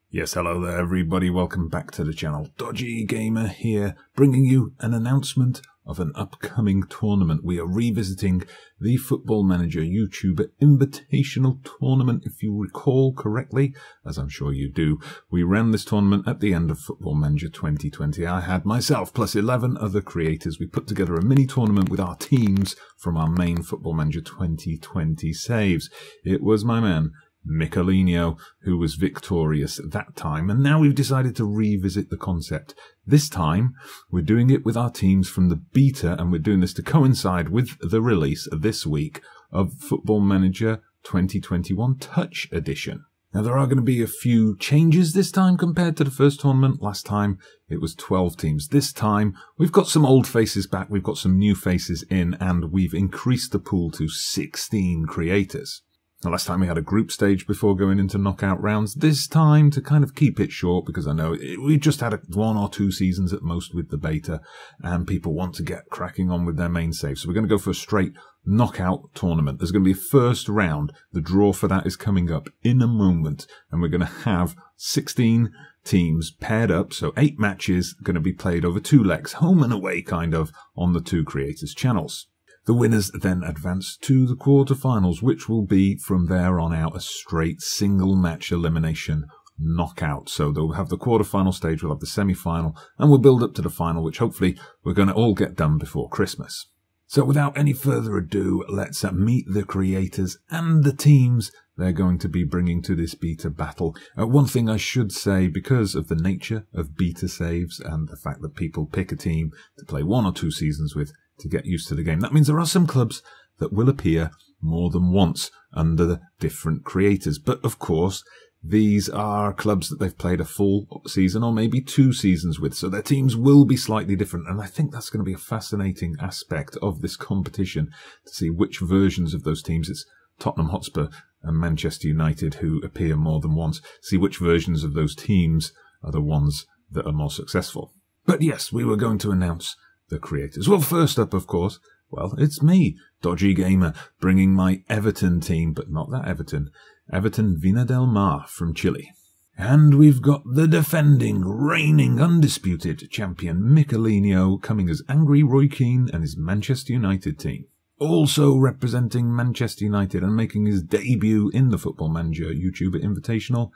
Yes, hello there everybody, welcome back to the channel. Dodgy Gamer here, bringing you an announcement of an upcoming tournament. We are revisiting the Football Manager YouTuber Invitational tournament. If you recall correctly, as I'm sure you do, we ran this tournament at the end of Football Manager 2020. I had myself plus 11 other creators. We put together a mini tournament with our teams from our main Football Manager 2020 saves. It was my man Michelino, who was victorious at that time, and now we've decided to revisit the concept. This time, we're doing it with our teams from the beta, and we're doing this to coincide with the release this week of Football Manager 2021 Touch Edition. Now, there are going to be a few changes this time compared to the first tournament. Last time, it was 12 teams. This time, we've got some old faces back, we've got some new faces in, and we've increased the pool to 16 creators. The last time we had a group stage before going into knockout rounds. This time, to kind of keep it short, because I know we just had 1 or 2 seasons at most with the beta, and people want to get cracking on with their main save. So we're going to go for a straight knockout tournament. There's going to be a first round. The draw for that is coming up in a moment, and we're going to have 16 teams paired up, so 8 matches going to be played over 2 legs, home and away kind of, on the 2 creators' channels. The winners then advance to the quarterfinals, which will be from there on out a straight single match elimination knockout. So they'll have the quarterfinal stage, we'll have the semi-final, and we'll build up to the final, which hopefully we're going to all get done before Christmas. So without any further ado, let's meet the creators and the teams they're going to be bringing to this beta battle. One thing I should say, because of the nature of beta saves and the fact that people pick a team to play 1 or 2 seasons with to get used to the game, that means there are some clubs that will appear more than once under different creators. But of course, these are clubs that they've played a full season or maybe 2 seasons with, so their teams will be slightly different. And I think that's going to be a fascinating aspect of this competition, to see which versions of those teams. It's Tottenham Hotspur and Manchester United who appear more than once. See which versions of those teams are the ones that are more successful. But yes, we were going to announce the creators. Well, first up, of course, well, it's me, Dodgy Gamer, bringing my Everton team, but not that Everton. Everton Vina del Mar from Chile. And we've got the defending, reigning, undisputed champion Michelino coming as Angry Roy Keane and his Manchester United team. Also representing Manchester United and making his debut in the Football Manager YouTuber Invitational,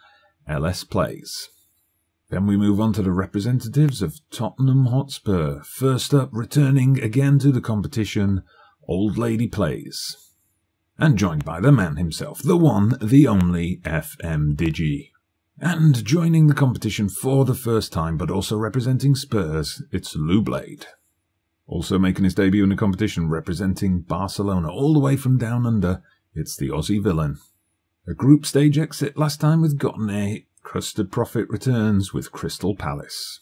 LS Plays. Then we move on to the representatives of Tottenham Hotspur. First up, returning again to the competition, Old Lady Plays. And joined by the man himself, the one, the only FM Digi. And joining the competition for the first time, but also representing Spurs, it's Lou Blade. Also making his debut in the competition, representing Barcelona all the way from down under, it's the Aussie Villain. A group stage exit last time with Gotne. Crusted Prophet returns with Crystal Palace.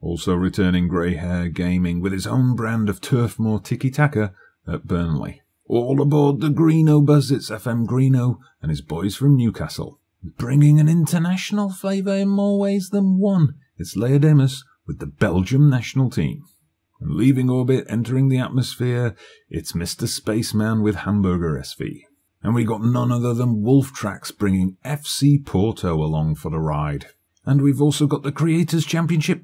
Also returning Grey Hair Gaming with his own brand of Turf Moor Tiki-Taka at Burnley. All aboard the Greeno bus, it's FM Greeno and his boys from Newcastle. Bringing an international flavour in more ways than one, it's Lea Demus with the Belgium national team. And leaving orbit, entering the atmosphere, it's Mr. Spaceman with Hamburger SV. And we got none other than Wolf Tracks bringing FC Porto along for the ride. And we've also got the Creators Championship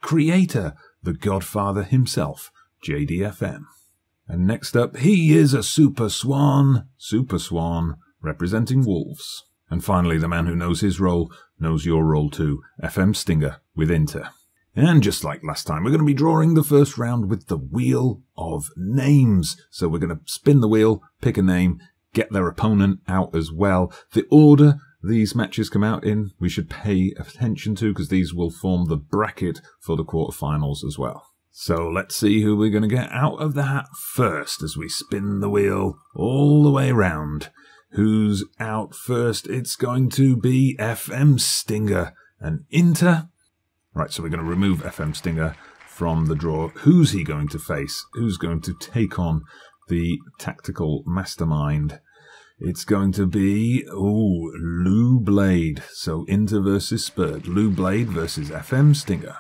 creator, the Godfather himself, JDFM. And next up, he is a Super Swan, representing Wolves. And finally, the man who knows his role, knows your role too, FM Stinger with Inter. And just like last time, we're going to be drawing the first round with the Wheel of Names. So we're going to spin the wheel, pick a name, get their opponent out as well. The order these matches come out in, we should pay attention to, because these will form the bracket for the quarterfinals as well. So let's see who we're going to get out of the hat first as we spin the wheel all the way around. Who's out first? It's going to be FM Stinger and Inter. Right, so we're going to remove FM Stinger from the draw. Who's he going to face? Who's going to take on the tactical mastermind? It's going to be, Lou Blade. So Inter versus Spurs. Lou Blade versus FM Stinger.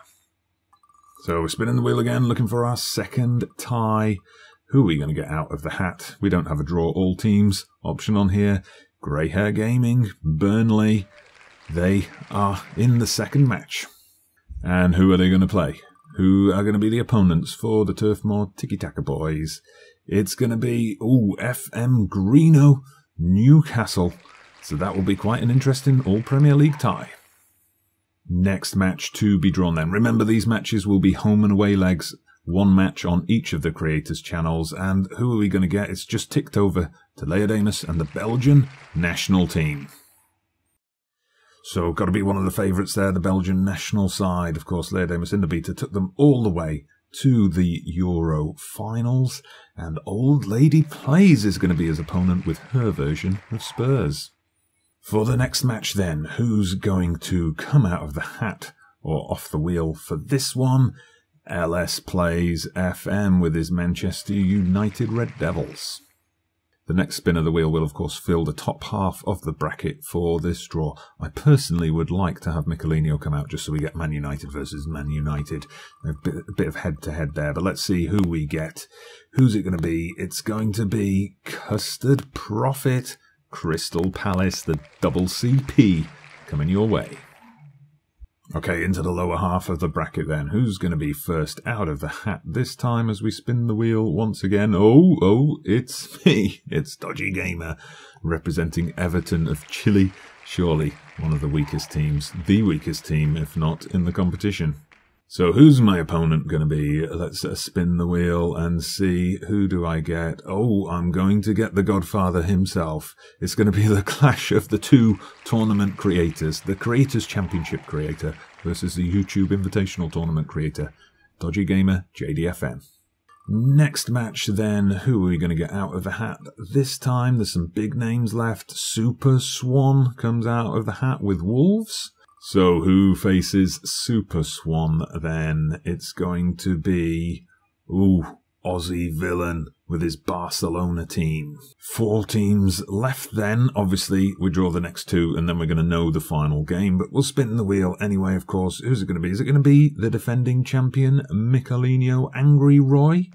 So we're spinning the wheel again, looking for our second tie. Who are we going to get out of the hat? We don't have a draw all teams option on here. Grey Hair Gaming, Burnley, they are in the second match. And who are they going to play? Who are going to be the opponents for the Turfmoor Tiki-Taka boys? It's going to be, FM Newcastle. So that will be quite an interesting All-Premier League tie. Next match to be drawn then. Remember, these matches will be home and away legs. One match on each of the creators' channels. And who are we going to get? It's just ticked over to Leodamus and the Belgian national team. So, got to be one of the favourites there, the Belgian national side. Of course, Leodamus in the beta took them all the way to the Euro finals. And Old Lady Plays is going to be his opponent with her version of Spurs. For the next match then, who's going to come out of the hat or off the wheel for this one? LS Plays FM with his Manchester United Red Devils. The next spin of the wheel will, of course, fill the top half of the bracket for this draw. I personally would like to have Michelino come out just so we get Man United versus Man United. A bit of head-to-head there, but let's see who we get. Who's it going to be? It's going to be Custard Profit, Crystal Palace, the double CP, coming your way. Okay, into the lower half of the bracket then. Who's going to be first out of the hat this time as we spin the wheel once again? Oh, it's me. It's Dodgy Gamer, representing Everton of Chile. Surely one of the weakest teams, the weakest team, if not in the competition. So who's my opponent going to be? Let's spin the wheel and see, who do I get? Oh, I'm going to get the Godfather himself. It's going to be the clash of the two tournament creators, the Creators Championship creator versus the YouTube Invitational Tournament creator, Dodgy Gamer JDFM. Next match then, who are we going to get out of the hat this time? There's some big names left. Super Swan comes out of the hat with Wolves. So who faces Super Swan then? It's going to be, Aussie Villain with his Barcelona team. 4 teams left then. Obviously, we draw the next 2 and then we're going to know the final game. But we'll spin the wheel anyway, of course. Who's it going to be? Is it going to be the defending champion, Michelino Angry Roy?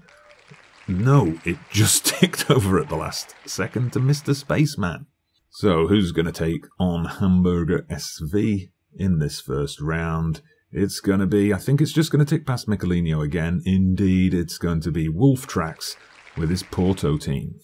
No, it just ticked over at the last second to Mr. Spaceman. So who's going to take on Hamburger SV? In this first round? It's going to be, I think it's just going to tick past Michelino again. Indeed, it's going to be Wolf Tracks with his Porto team.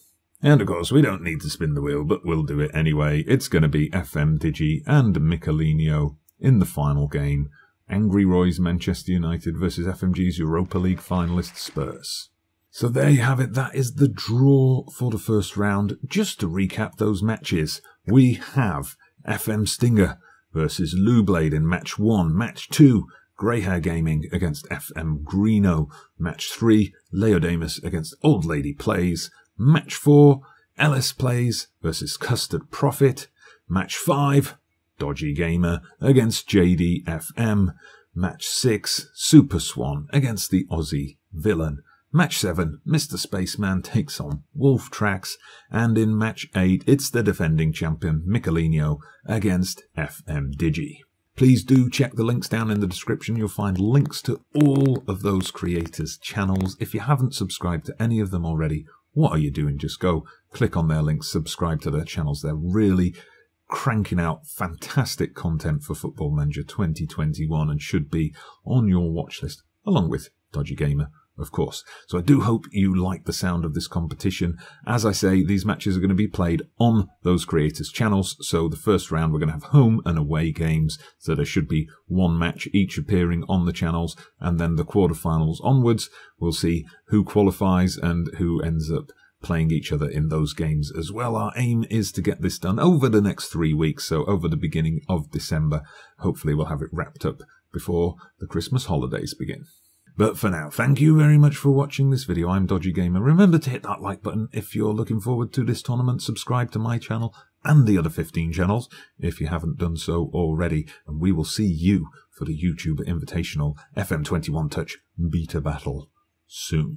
And of course, we don't need to spin the wheel, but we'll do it anyway. It's going to be FM Digi and Michelino in the final game. Angry Roy's Manchester United versus FMG's Europa League finalist Spurs. So there you have it. That is the draw for the first round. Just to recap those matches, we have FM Stinger versus Lou Blade in match 1. Match 2, Greyhair Gaming against FM Greeno. Match 3, Leodamus against Old Lady Plays. Match 4, LS Plays versus Custard Profit. Match 5, Dodgy Gamer against JDFM. Match 6, Super Swan against the Aussie Villain. Match 7, Mr. Spaceman takes on Wolf Tracks, and in Match 8, it's the defending champion, Michelino, against FM Digi. Please do check the links down in the description. You'll find links to all of those creators' channels. If you haven't subscribed to any of them already, what are you doing? Just go click on their links, subscribe to their channels. They're really cranking out fantastic content for Football Manager 2021 and should be on your watch list, along with Dodgy Gamer, of course. So I do hope you like the sound of this competition. As I say, these matches are going to be played on those creators' channels. So the first round, we're going to have home and away games. So there should be 1 match each appearing on the channels. And then the quarterfinals onwards, we'll see who qualifies and who ends up playing each other in those games as well. Our aim is to get this done over the next 3 weeks. So over the beginning of December, hopefully we'll have it wrapped up before the Christmas holidays begin. But for now, thank you very much for watching this video. I'm Dodgy Gamer. Remember to hit that like button if you're looking forward to this tournament. Subscribe to my channel and the other 15 channels if you haven't done so already. And we will see you for the YouTuber Invitational FM21 Touch Beta Battle soon.